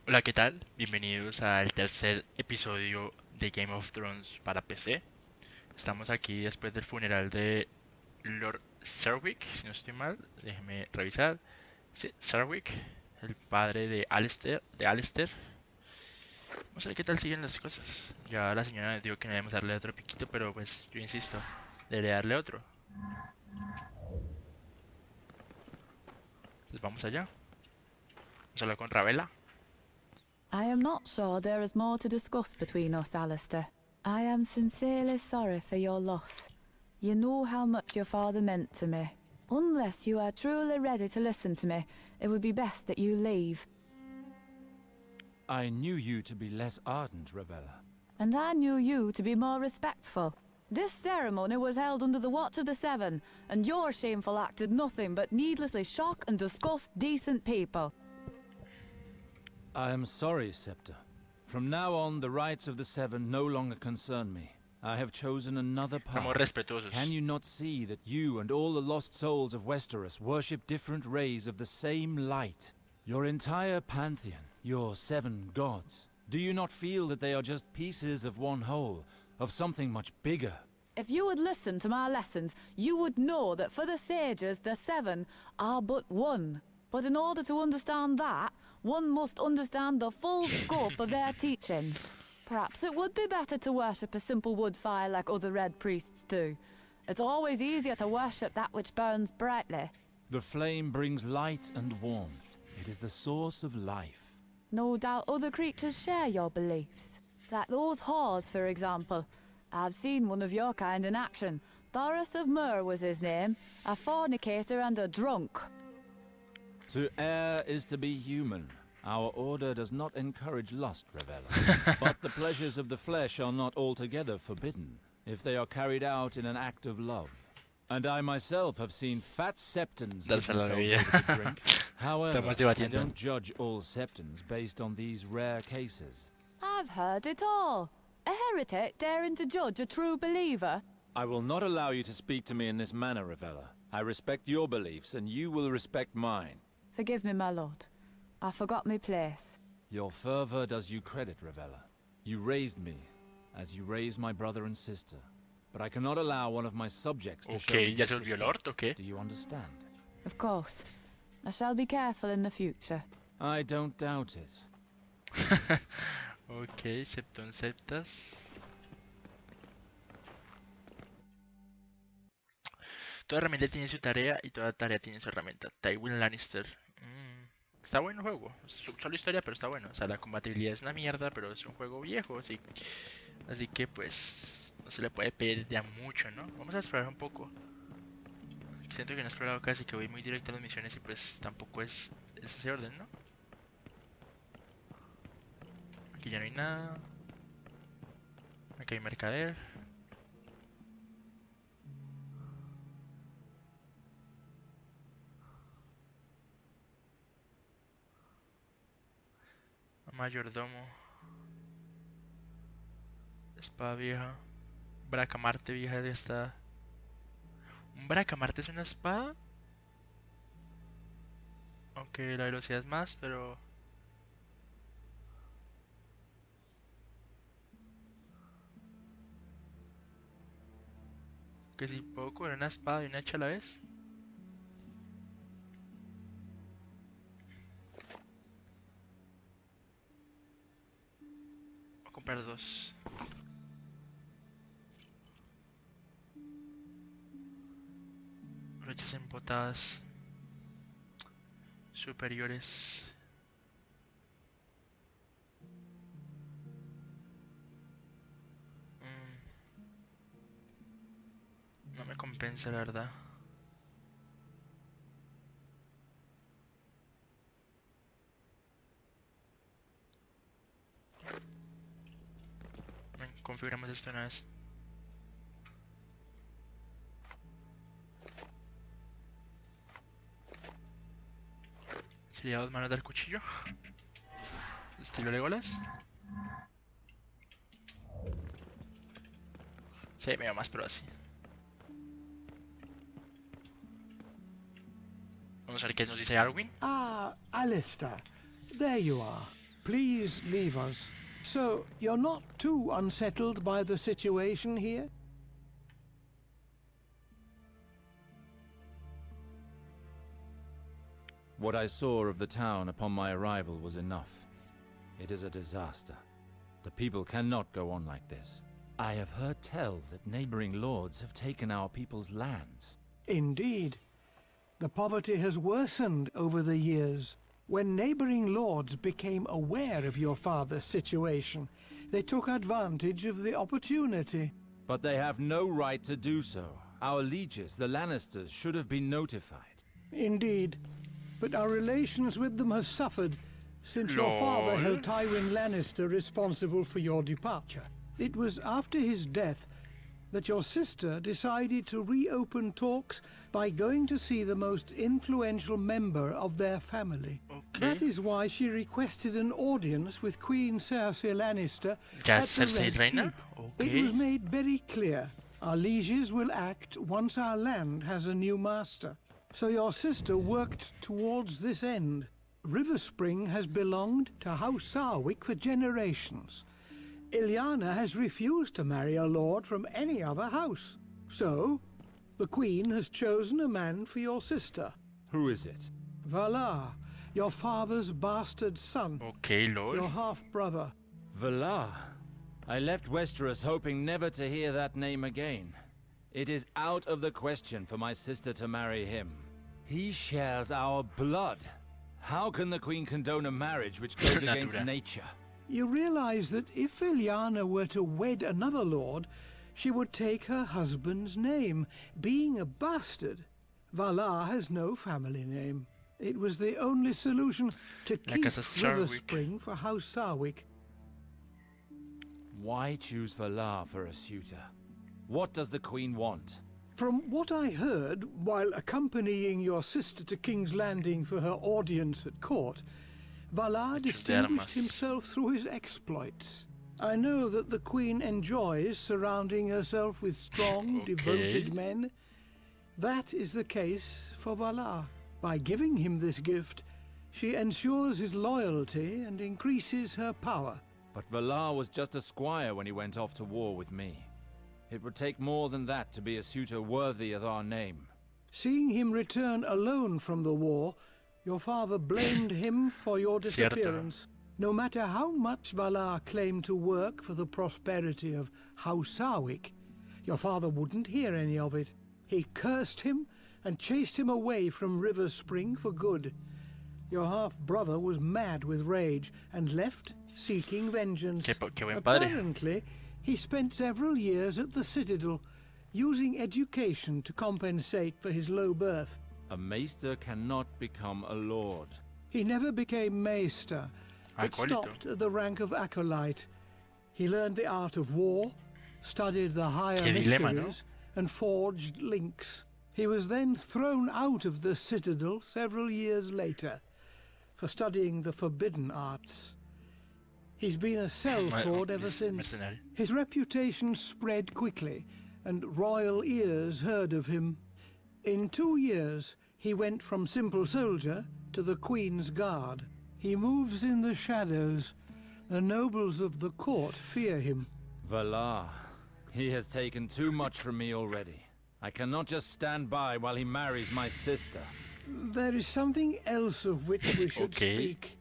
Hola, ¿qué tal? Bienvenidos al tercer episodio de Game of Thrones para PC. Estamos aquí después del funeral de Lord Serwick, si no estoy mal, déjeme revisar. Sí, Serwick, el padre de Alistair. Vamos a ver qué tal siguen las cosas. Ya la señora nos dijo que no debemos darle otro piquito, pero pues yo insisto, debería darle otro. Entonces vamos allá. Vamos a hablar con Ravella. I am not sure there is more to discuss between us, Alistair. I am sincerely sorry for your loss. You know how much your father meant to me. Unless you are truly ready to listen to me, it would be best that you leave. I knew you to be less ardent, Ravella. And I knew you to be more respectful. This ceremony was held under the watch of the Seven, and your shameful act did nothing but needlessly shock and disgust decent people. I am sorry, Scepter. From now on, the rights of the Seven no longer concern me. I have chosen another Somos path. respetuosos. Can you not see that you and all the lost souls of Westeros worship different rays of the same light? Your entire pantheon, your 7 gods, do you not feel that they are just pieces of one whole, of something much bigger? If you would listen to my lessons, you would know that for the sages, the 7 are but one. But in order to understand that, one must understand the full scope of their teachings. Perhaps it would be better to worship a simple wood fire like other red priests do. It's always easier to worship that which burns brightly. The flame brings light and warmth. It is the source of life. No doubt other creatures share your beliefs. Like those whores, for example. I've seen one of your kind in action. Thoros of Myr was his name. A fornicator and a drunk. To err is to be human. Our order does not encourage lust, Ravella. But the pleasures of the flesh are not altogether forbidden, if they are carried out in an act of love. And I myself have seen fat septons give Darse la themselves bebida. over to drink. However, Estamos I debatiendo. don't judge all septons based on these rare cases. I've heard it all. A heretic daring to judge a true believer? I will not allow you to speak to me in this manner, Ravella. I respect your beliefs, and you will respect mine. Forgive me, my lord. I forgot my place. Your fervor does you credit, Ravella. You raised me, as you raised my brother and sister. But I cannot allow one of my subjects to show me Ok, ya se volvió Lord, disrespect. ok. Do you understand? Of course. I shall be careful in the future. I don't doubt it. Ok, septón septas. Toda herramienta tiene su tarea y toda tarea tiene su herramienta. Tywin Lannister. Está bueno el juego. Solo historia, pero está bueno. O sea, la combatibilidad es una mierda, pero es un juego viejo, así que pues no se le puede pedir ya mucho, ¿no? Vamos a explorar un poco. Siento que no he explorado casi, que voy muy directo a las misiones y pues tampoco es ese orden, ¿no? Aquí ya no hay nada. Aquí hay mercader. Mayordomo. Espada vieja. Bracamarte vieja ya está. ¿Un bracamarte es una espada? Aunque la velocidad es más, pero... Que si puedo coger una espada y una hacha a la vez. Voy a comprar dos. Flechas empotadas. Superiores. No me compensa, la verdad. Configuramos esto una vez. Sería 2 manos del cuchillo. Estilo Legolas. Sí, me veo más pro así. Vamos a ver qué nos dice Arwin. Ah, Alistair. There you are. please leave us. So, you're not too unsettled by the situation here? What I saw of the town upon my arrival was enough. It is a disaster. The people cannot go on like this. I have heard tell that neighboring lords have taken our people's lands. Indeed. The poverty has worsened over the years. When neighboring lords became aware of your father's situation, they took advantage of the opportunity. But they have no right to do so. Our lieges, the Lannisters, should have been notified. Indeed. But our relations with them have suffered since your father held Tywin Lannister responsible for your departure. It was after his death that your sister decided to reopen talks by going to see the most influential member of their family. Okay. That is why she requested an audience with Queen Cersei Lannister Ya at the Cersei Red Reina? Keep. It was Okay. made very clear. Our lieges will act once our land has a new master. So your sister worked towards this end. Riverspring has belonged to House Sarwick for generations. Ilyana has refused to marry a lord from any other house. So, the Queen has chosen a man for your sister. Who is it? Valar, your father's bastard son, Okay, your lol. half-brother. Valar. I left Westeros hoping never to hear that name again. It is out of the question for my sister to marry him. He shares our blood. How can the Queen condone a marriage which goes against Natura. nature? You realize that if Ilyana were to wed another lord, she would take her husband's name. Being a bastard, Valar has no family name. It was the only solution to La keep Casa Sarwick. Riverspring for House Sarwick. Why choose Valar for a suitor? What does the Queen want? From what I heard while accompanying your sister to King's Landing for her audience at court, Valar distinguished armas. himself through his exploits. I know that the Queen enjoys surrounding herself with strong, Okay. devoted men. That is the case for Valar. By giving him this gift, she ensures his loyalty and increases her power. But Valar was just a squire when he went off to war with me. It would take more than that to be a suitor worthy of our name. Seeing him return alone from the war, your father blamed him for your Cierto. disappearance. No matter how much Valar claimed to work for the prosperity of House Sarwick, your father wouldn't hear any of it. He cursed him and chased him away from Riverspring for good. Your half-brother was mad with rage and left seeking vengeance. Qué buen padre. Apparently, he spent several years at the Citadel, using education to compensate for his low birth. A maester cannot become a lord. He never became maester, but Acólito. stopped at the rank of acolyte. He learned the art of war, studied the higher Qué dilema, ¿no? mysteries, and forged links. He was then thrown out of the Citadel several years later for studying the forbidden arts. He's been a sellsword ever since. Mercenario. His reputation spread quickly, and royal ears heard of him. In 2 years, he went from simple soldier to the Queen's Guard. He moves in the shadows. The nobles of the court fear him. Valar. He has taken too much from me already. I cannot just stand by while he marries my sister. There is something else of which we should Okay. speak.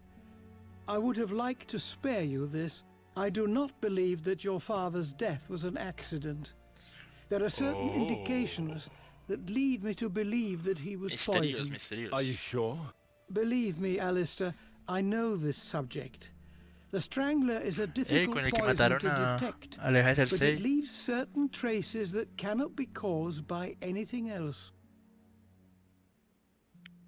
I would have liked to spare you this. I do not believe that your father's death was an accident. There are certain Oh. indications that lead me to believe that he was Misterios, poisoned. misterios. Are you sure? Believe me, Alistair, I know this subject. The Strangler is a difficult con el que poison mataron to a detect, la hija de but it Cersei. leaves certain traces that cannot be caused by anything else.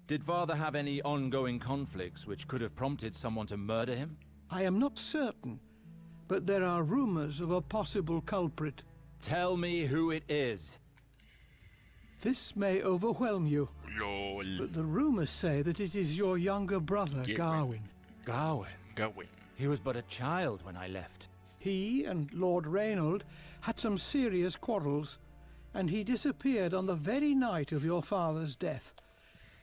Did father have any ongoing conflicts which could have prompted someone to murder him? I am not certain, but there are rumors of a possible culprit. Tell me who it is. This may overwhelm you, LOL. but the rumors say that it is your younger brother, Yeah. Garwin. Gawain. Gawain. He was but a child when I left. He and Lord Reynold had some serious quarrels, and he disappeared on the very night of your father's death.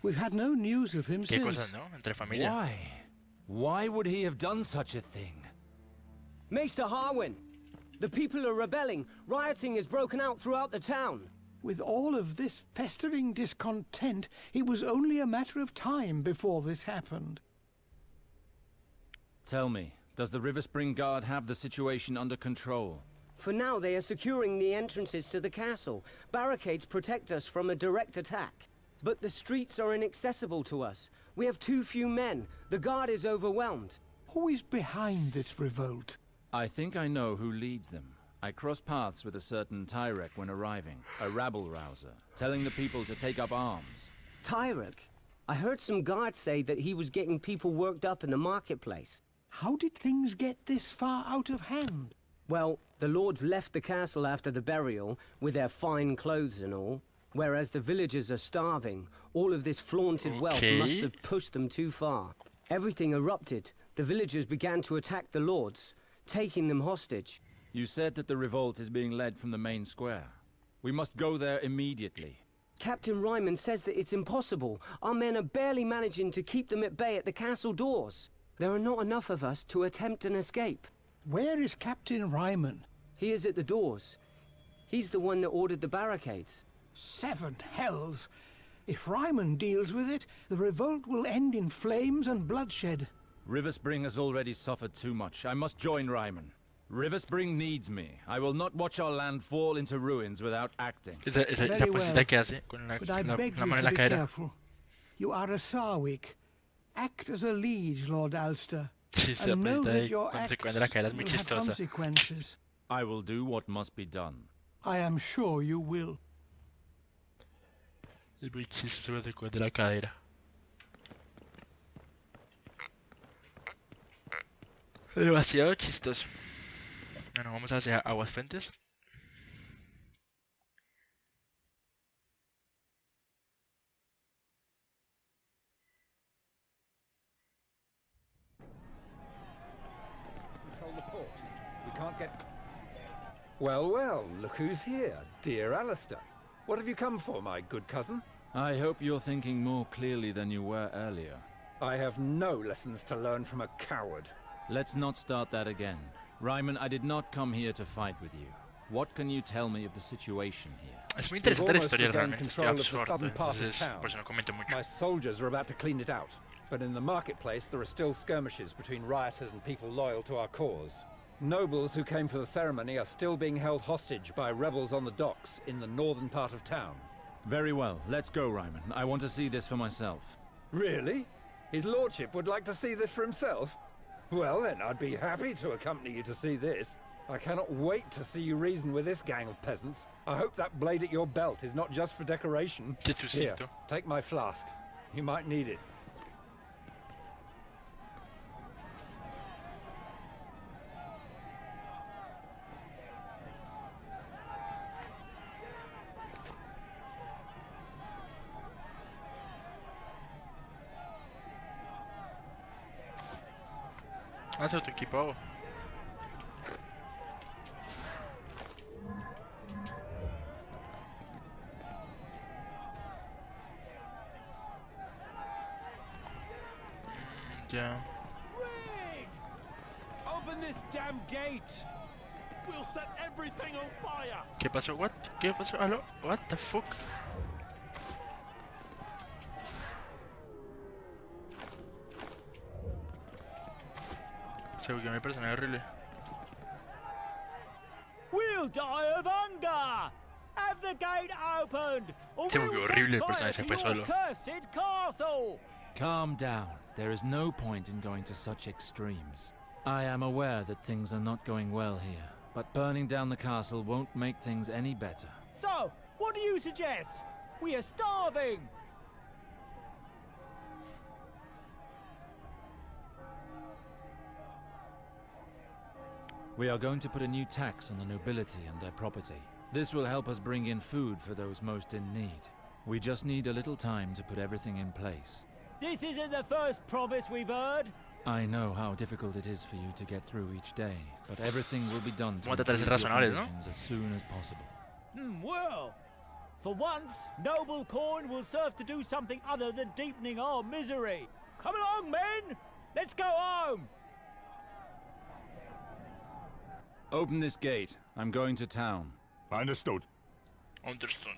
We've had no news of him Qué since. cosas, ¿no? Entre familia. Why? Why would he have done such a thing? Maester Harwin, the people are rebelling. Rioting has broken out throughout the town. With all of this festering discontent, it was only a matter of time before this happened. Tell me, does the River Spring Guard have the situation under control? For now, they are securing the entrances to the castle. Barricades protect us from a direct attack. But the streets are inaccessible to us. We have too few men. The guard is overwhelmed. Who is behind this revolt? I think I know who leads them. I crossed paths with a certain Tyrek when arriving, a rabble-rouser, telling the people to take up arms. Tyrek? I heard some guards say that he was getting people worked up in the marketplace. How did things get this far out of hand? Well, the lords left the castle after the burial, with their fine clothes and all, whereas the villagers are starving. All of this flaunted wealth must have pushed them too far. Everything erupted. The villagers began to attack the lords, taking them hostage. You said that the revolt is being led from the main square. We must go there immediately. Captain Ryman says that it's impossible. Our men are barely managing to keep them at bay at the castle doors. There are not enough of us to attempt an escape. Where is Captain Ryman? He is at the doors. He's the one that ordered the barricades. 7 hells! If Ryman deals with it, the revolt will end in flames and bloodshed. River Spring has already suffered too much. I must join Ryman. River Spring needs me. I will not watch our land fall into ruins without acting. Esa Very well, posita que hace con but I beg la you mano en to la be cadera. careful. You are a Sarwick. Act as a liege, Lord Alster, Sí, esa and know posita that ahí your cuando se acts cuenta la cadera es muy will have chistosa. consequences. I will do what must be done. I am sure you will. Es muy chistoso se cuenta la cadera. Demasiado chistoso. Bueno, vamos hacia Aguasfuentes. Control the port. We can't get... Well, well, look who's here. Dear Alistair. What have you come for, my good cousin? I hope you're thinking more clearly than you were earlier. I have no lessons to learn from a coward. Let's not start that again. Ryman, I did not come here to fight with you. What can you tell me of the situation here? Es muy We've interesante la almost historia regained realmente. Estoy control of the absorto, southern part of entonces town. por eso no comento mucho. My soldiers are about to clean it out. But in the marketplace, there are still skirmishes between rioters and people loyal to our cause. Nobles who came for the ceremony are still being held hostage by rebels on the docks in the northern part of town. Very well, let's go, Ryman. I want to see this for myself. Really? His lordship would like to see this for himself? Well then, I'd be happy to accompany you to see this. I cannot wait to see you reason with this gang of peasants. I hope that blade at your belt is not just for decoration. Here, Chetucito. take my flask. You might need it. Haz otro equipo. Ya. Rig! Open this damn gate! We'll set everything on fire! ¿Qué pasó? What? ¿Qué pasó? ¿Aló? What the fuck? Se bugueó mi personaje horrible. We'll die of hunger! Have the gate opened! Or Se we'll bugueó set horrible, el fire personaje se to fue your solo. cursed castle! Calm down. There is no point in going to such extremes. I am aware that things are not going well here, but burning down the castle won't make things any better. So, what do you suggest? We are starving! We are going to put a new tax on the nobility and their property. This will help us bring in food for those most in need. We just need a little time to put everything in place. This isn't the first promise we've heard. I know how difficult it is for you to get through each day, but everything will be done to Vamos a tratar de ser improve your razonables, ¿no? conditions as soon as possible. Well, for once, noble coin will serve to do something other than deepening our misery. Come along, men! Let's go home! Open this gate. I'm going to town. Understood. Understood.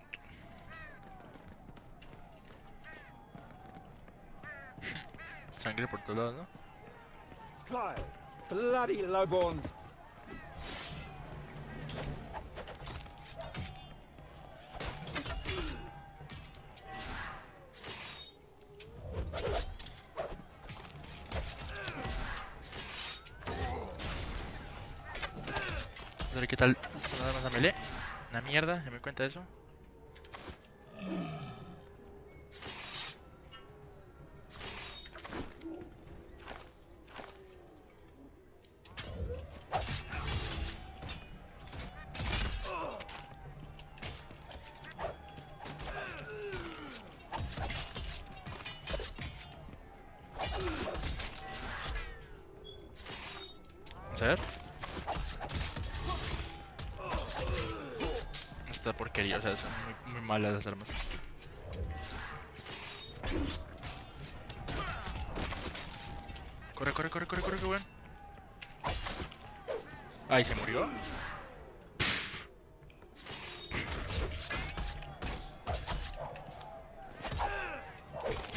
Sangre por todos lados, ¿no? Clive, bloody lowborns. A ver qué tal. Nada más a melee. Una mierda, ya me doy cuenta de eso. Vamos a ver. Esta porquería, o sea, son muy malas las armas. Corre, corre, corre, corre, corre, qué bueno. Ay, se murió.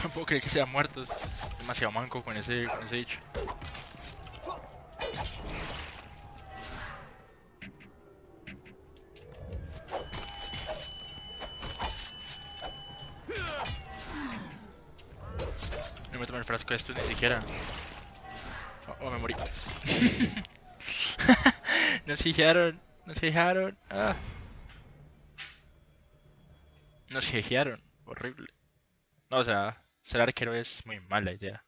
No puedo creer que sea muerto, es demasiado manco con ese bicho. No me tomé el frasco de esto ni siquiera. Oh, me morí. Nos hijaron, nos hijaron. Ah. Nos hijaron, horrible. No, o sea, ser arquero es muy mala idea.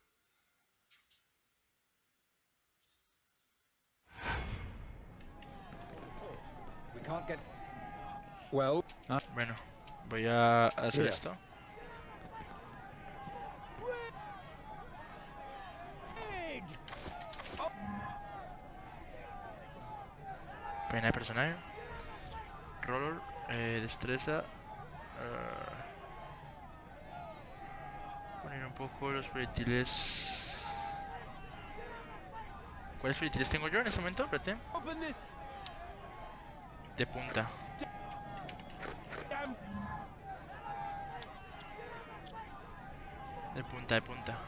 We can't get... Well... Bueno, voy a hacer Mira. esto. Pena de personaje. Roller, destreza. Poner un poco los proyectiles. ¿Cuáles proyectiles tengo yo en este momento? Espérate. Open this De punta. damn... De punta, de punta.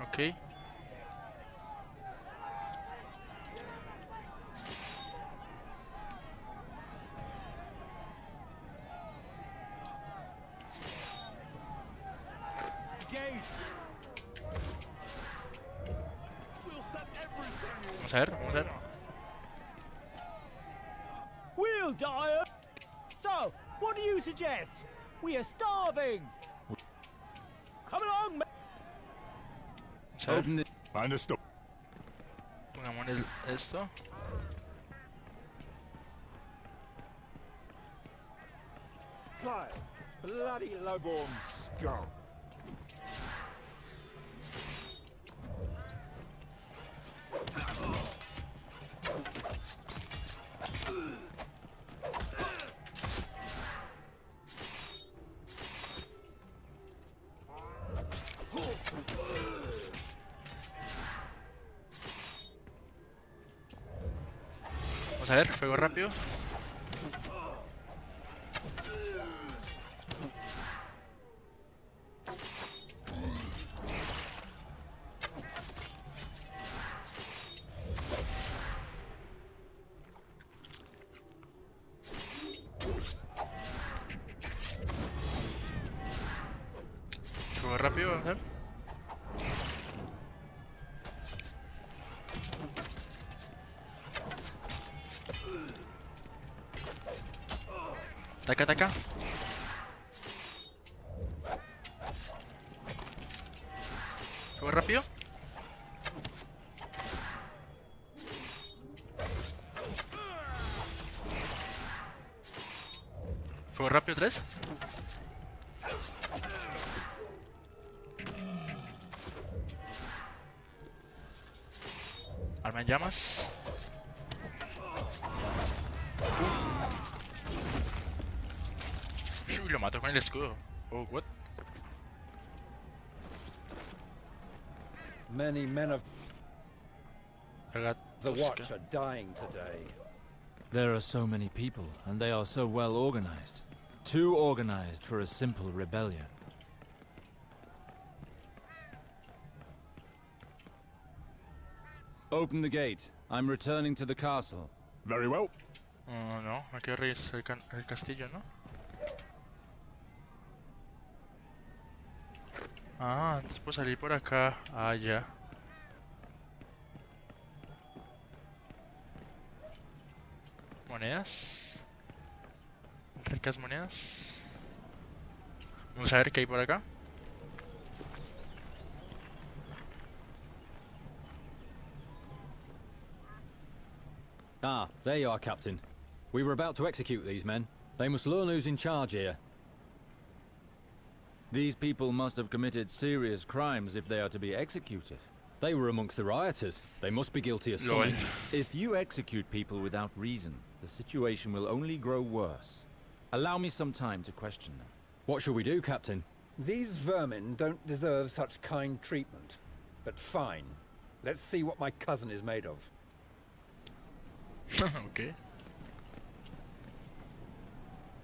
Ok. gate! We'll set everything Vamos a ver, vamos a ver. We'll die! So, what do you suggest? We are starving! Come along, ma- Vamos a ver. Open the... Understood. Pongamos esto. Clive, bloody lowborn scum. Vamos a ver, fuego rápido. Fuego rápido, vamos a ver. Ataca, ataca. Fuego rápido. Fuego rápido 3. Arma en llamas. Uy, lo mato con el escudo. Oh, what? Many men of Haga the tosca. Watch are dying today. There are so many people, and they are so well organized. Too organized for a simple rebellion. Open the gate. I'm returning to the castle. Very well. Oh, no, hay que revisar el castillo, ¿no? Ah, entonces puedo salir por acá. Ah, ya. Monedas. Ricas monedas. Vamos a ver qué hay por acá. Ah, there you are, Captain. We were about to execute these men. They must learn who's in charge here. These people must have committed serious crimes if they are to be executed. They were amongst the rioters. They must be guilty of Lol. something. If you execute people without reason, the situation will only grow worse. Allow me some time to question them. What shall we do, Captain? These vermin don't deserve such kind treatment. But fine. Let's see what my cousin is made of. Okay.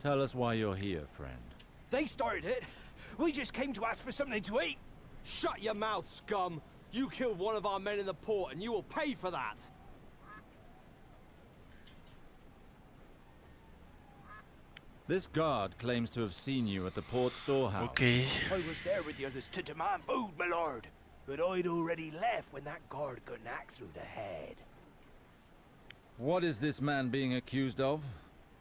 Tell us why you're here, friend. They started it. We just came to ask for something to eat. Shut your mouth, scum! You killed one of our men in the port, and you will pay for that! This guard claims to have seen you at the port storehouse. Okay. I was there with the others to demand food, my lord. But I'd already left when that guard got an axe through the head. What is this man being accused of?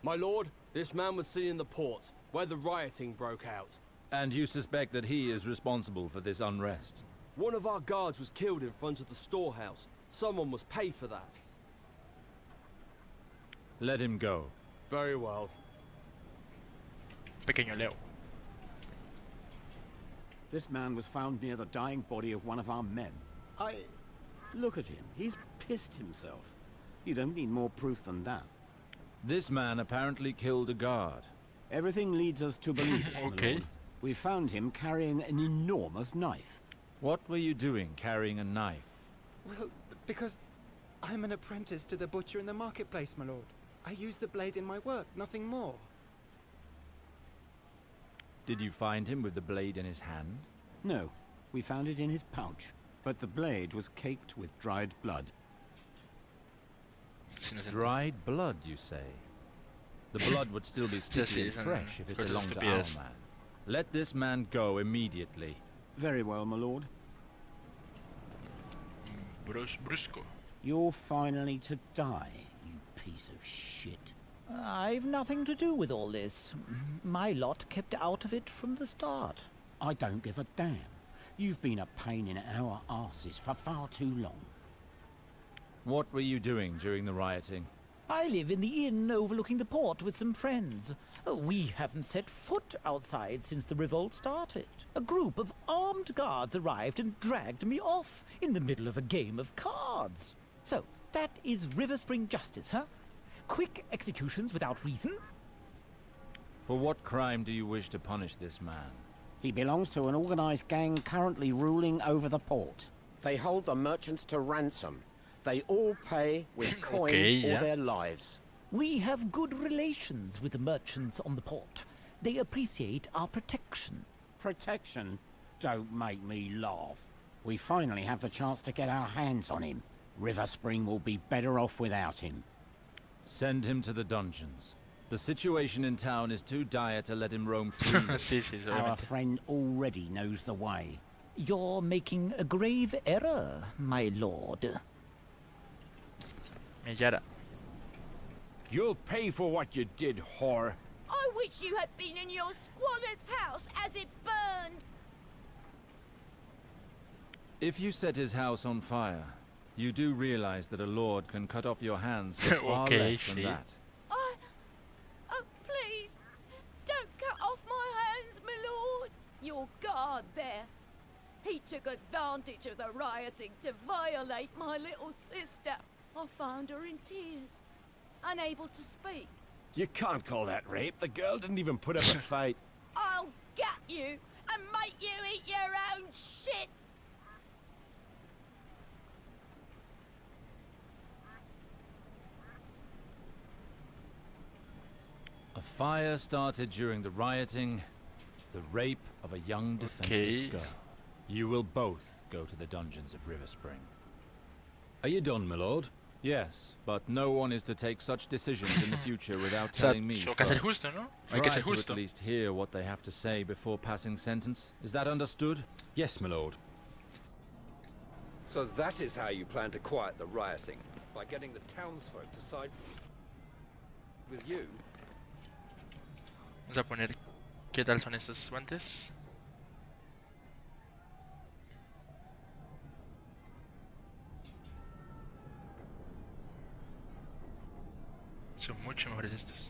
My lord, this man was seen in the port, where the rioting broke out. And you suspect that he is responsible for this unrest? One of our guards was killed in front of the storehouse. Someone must pay for that. Let him go. Very well. Pequeño Leo. This man was found near the dying body of one of our men. Look at him. He's pissed himself. You don't need more proof than that. This man apparently killed a guard. Everything leads us to believe it, my Okay. lord. We found him carrying an enormous knife. What were you doing carrying a knife? Well, because I'm an apprentice to the butcher in the marketplace, my lord. I use the blade in my work, nothing more. Did you find him with the blade in his hand? No, we found it in his pouch, but the blade was caked with dried blood. Dried blood, you say? The blood would still be sticky and fresh if it belonged to our man. Let this man go immediately. Very well, my lord. Brusco. You're finally to die, you piece of shit. I've nothing to do with all this. My lot kept out of it from the start. I don't give a damn. You've been a pain in our arses for far too long. What were you doing during the rioting? I live in the inn overlooking the port with some friends. We haven't set foot outside since the revolt started. A group of armed guards arrived and dragged me off in the middle of a game of cards. So, that is River Spring justice, huh? Quick executions without reason? For what crime do you wish to punish this man? He belongs to an organized gang currently ruling over the port. They hold the merchants to ransom. They all pay with coin or their lives. We have good relations with the merchants on the port. They appreciate our protection. Protection? Don't make me laugh. We finally have the chance to get our hands on him. River Spring will be better off without him. Send him to the dungeons. The situation in town is too dire to let him roam freely. Our friend already knows the way. You're making a grave error, my lord. Mellara. You'll pay for what you did, whore. I wish you had been in your squalor's house as it burned. If you set his house on fire, you do realize that a lord can cut off your hands for far less than that. Oh, please, don't cut off my hands, my lord. Your guard there. He took advantage of the rioting to violate my little sister. I found her in tears, unable to speak. You can't call that rape. The girl didn't even put up a fight. I'll gut you and make you eat your own shit. A fire started during the rioting, the rape of a young defenseless girl. You will both go to the dungeons of River Spring. Are you done, my lord? Yes, but no one is to take such decisions in the future without telling me first. Try to at least hear what they have to say before passing sentence. Is that understood? Yes, my lord. So that is how you plan to quiet the rioting, by getting the townsfolk to side with you? Vamos a poner qué tal son estos guantes. Son mucho mejores estos.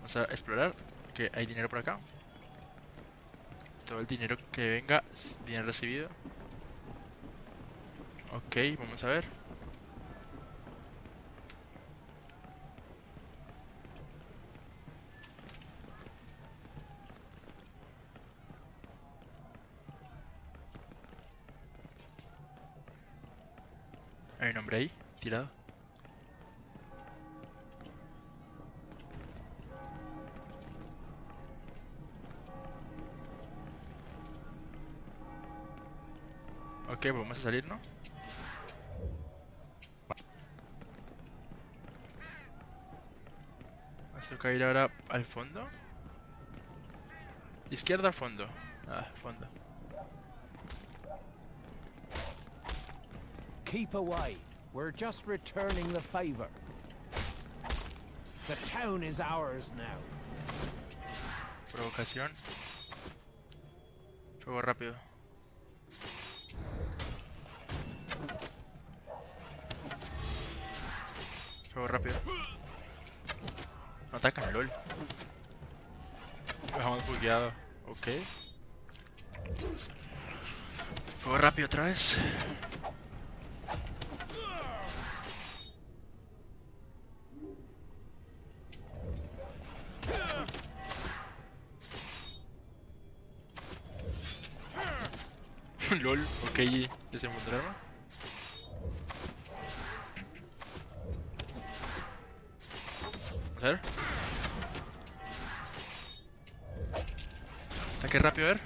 Vamos a explorar, que hay dinero por acá. Todo el dinero que venga bien recibido. Ok, vamos a ver. Hay un hombre ahí, tirado. Ok, pues vamos a salir, ¿no? Nos toca ir ahora al fondo. Izquierda, fondo. Ah, fondo. Keep away. We're just returning the favor. The town is ours now. Provocación. Fuego rápido. Fuego rápido. No atacan, lol. Lo dejamos bugueado. Ok. Fuego rápido otra vez. LOL, ok, desenfundó el arma. Vamos a ver. Ataque rápido, a ver.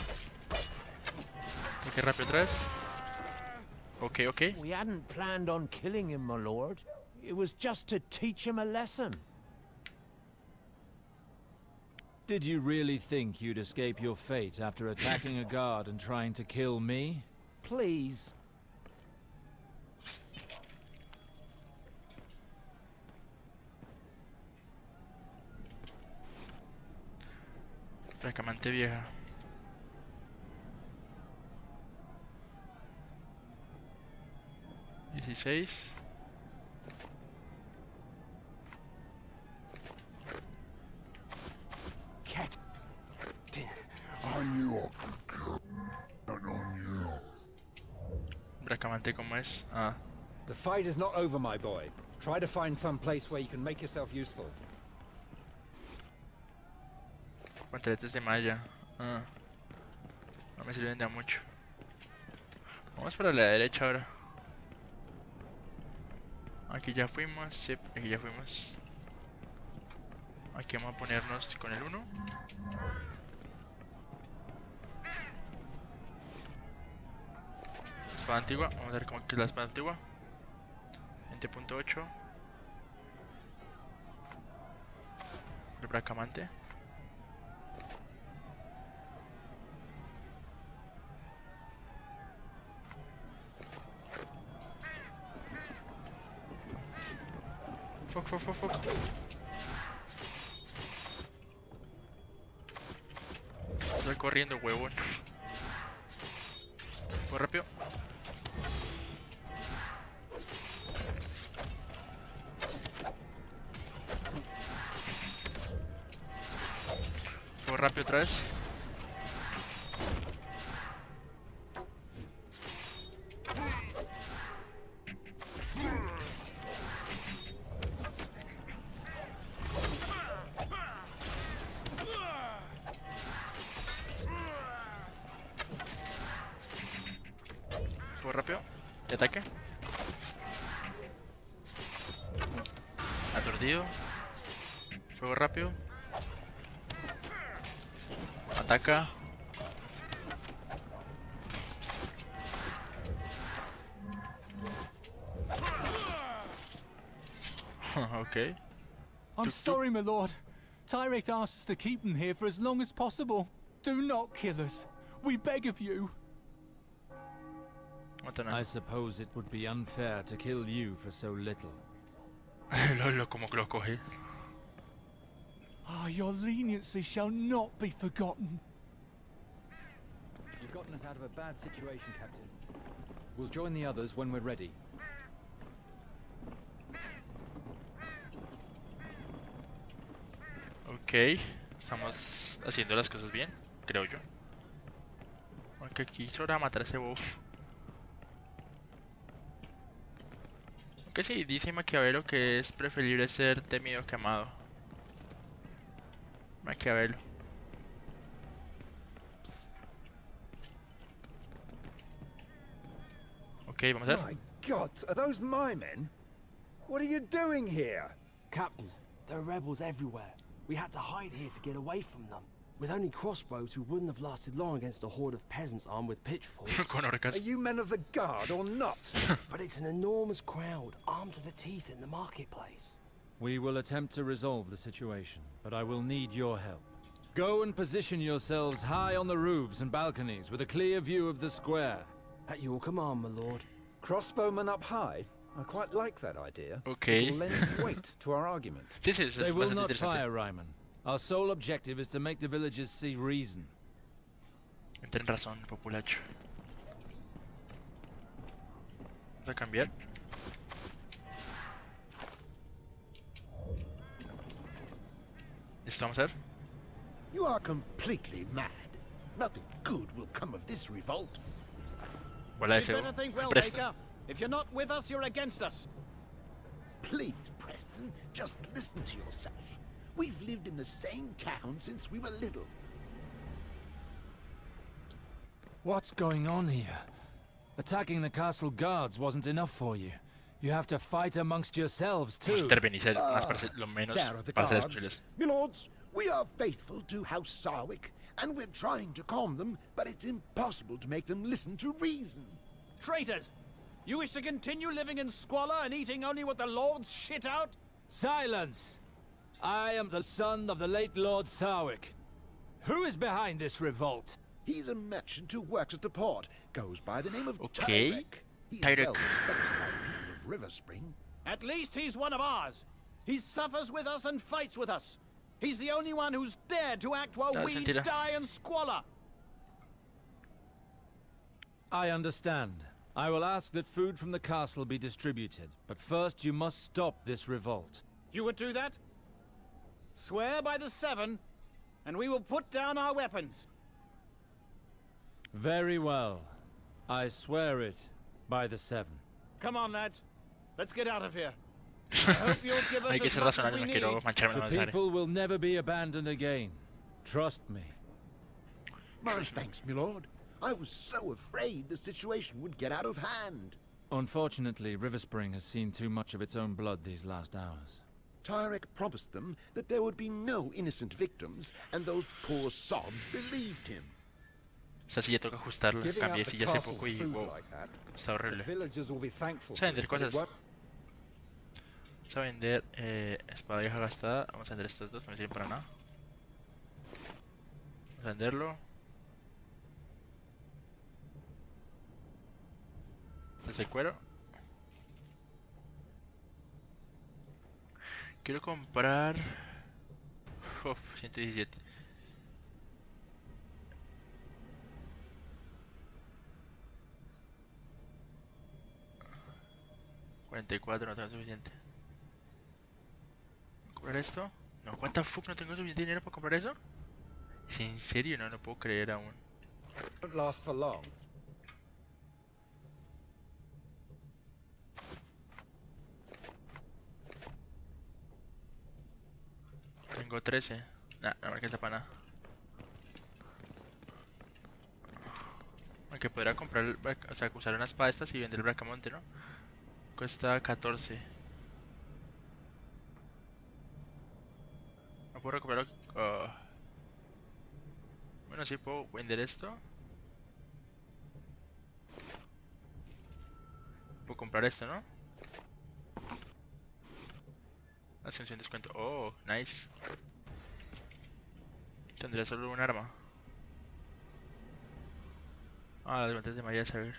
Ataque rápido otra vez. Ok, ok. We hadn't planned on killing him, my lord. It was just to teach him a lesson. Did you really think you'd escape your fate after attacking a guard and trying to kill me? Please. Recamante vieja. ¿16? Bracamante, ¿cómo es? Ah. The fight is not over, my boy. Try to find some place where you can make yourself useful. Pantaletas de malla. Ah. No me sirven de mucho. Vamos para la derecha ahora. Aquí ya fuimos, sí, aquí ya fuimos. Aquí vamos a ponernos con el 1. Espada antigua, vamos a ver cómo es la espada antigua. 20.8. El bracamante. Fuck. Estoy corriendo, huevón. Voy rápido. Fuego rápido otra vez. Fuego rápido. Y ataque. Aturdido. Fuego rápido. Ataca. Okay. I'm sorry, my lord. Tyrek asked us to keep them here for as long as possible. Do not kill us. We beg of you. I suppose it would be unfair to kill you for so little. Lolo, como que lo cogí. Ah, your leniency shall not be forgotten. You've gotten us out of a bad situation, Captain. We'll join the others when we're ready. Ok, estamos haciendo las cosas bien, creo yo. Aunque aquí sobra matar a ese boss. Aunque sí, dice Maquiavelo que es preferible ser temido que amado. Maquiavelo. Ok, vamos a ver. My God, are those my men? What are you doing here? Captain, there are rebels everywhere. We had to hide here to get away from them. With only crossbows, we wouldn't have lasted long against a horde of peasants armed with pitchforks. Are you men of the guard or not? But it's an enormous crowd, armed to the teeth in the marketplace. We will attempt to resolve the situation, but I will need your help. Go and position yourselves high on the roofs and balconies with a clear view of the square. At your command, my lord. Crossbowmen up high? I quite like that idea. Okay. It will lend weight to our argument. They will not fire, Ryman. Our sole objective is to make the villagers see reason. Ten razón, populacho. Vamos a cambiar. ¿Listo? Vamos a ver. You are completely mad. Nothing good will come of this revolt. Voilà, You better think well, Baker. If you're not with us, you're against us. Please, Preston, just listen to yourself. We've lived in the same town since we were little. What's going on here? Attacking the castle guards wasn't enough for you. You have to fight amongst yourselves too. There are the guards. Milords, we are faithful to House Sarwick, and we're trying to calm them, but it's impossible to make them listen to reason. Traitors! You wish to continue living in squalor and eating only what the lords shit out? Silence! I am the son of the late Lord Sarwick. Who is behind this revolt? He's a merchant who works at the port. Goes by the name of Okay. Tyrek. He's Tyrek. well respected by the people of River Spring. At least he's one of ours. He suffers with us and fights with us. He's the only one who's dared to act while we mentira. die in squalor. I understand. I will ask that food from the castle be distributed, but first you must stop this revolt. You would do that? Swear by the Seven, and we will put down our weapons. Very well. I swear it by the Seven. Come on, lads. Let's get out of here. I hope you'll give us Hay que as ser much as razonable, we no need. quiero mancharme The demasiado. people will never be abandoned again. Trust me. My thanks, milord. I was so afraid the situation would get out of hand. Unfortunately, River Spring has seen too much of its own blood these last hours. Tyrek promised them that there would be no innocent victims, and those poor sods believed him. Esa silla toca ajustarla. Giving Cambié up the silla hace castle's poco y food wow, like that, está horrible. the villagers will be thankful Vamos a vender for it, but it cosas. won't- Vamos a vender espada vieja gastada. Vamos a vender estos dos, no me sirven para nada. Vamos a venderlo. Desde cuero. Quiero comprar... Uf, 117. $44, no tengo suficiente. ¿Comprar esto? No, ¿cuánta fuck no tengo suficiente dinero para comprar eso? ¿En serio? No lo puedo creer aún. Won't last for long. Tengo 13. Nah, no me alcanza para nada. Aunque podría comprar, o sea, usar una espada estas y vender el bracamonte, ¿no? Cuesta 14. No puedo recuperar. Bueno, sí puedo vender esto. Puedo comprar esto, ¿no? Hace un descuento. Oh, nice. Tendré solo un arma. Ah, las guantes de malla, a ver.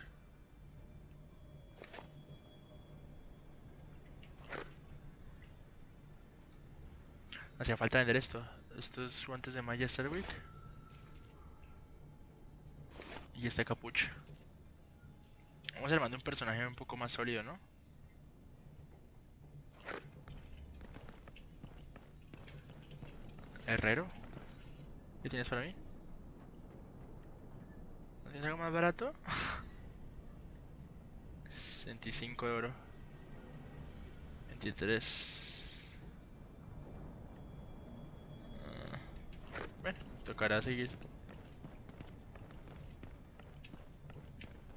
Hacía falta vender esto. Estos guantes de malla Starwick. Y este capucho. Vamos armando un personaje un poco más sólido, ¿no? Herrero. ¿Qué tienes para mí? ¿No tienes algo más barato? 25 de oro. 23. Bueno, tocará seguir.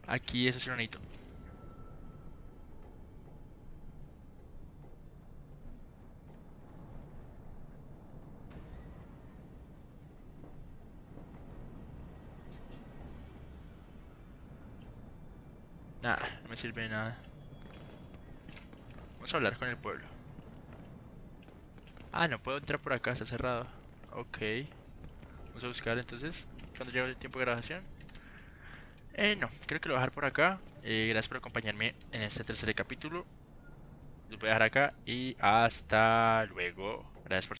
Aquí eso sí lo necesito. Nah, no me sirve de nada. Vamos a hablar con el pueblo. Ah, no puedo entrar por acá, está cerrado. Ok. Vamos a buscar entonces. ¿Cuándo llega el tiempo de grabación? No, creo que lo voy a dejar por acá. Gracias por acompañarme en este tercer capítulo. Lo voy a dejar acá y hasta luego. Gracias por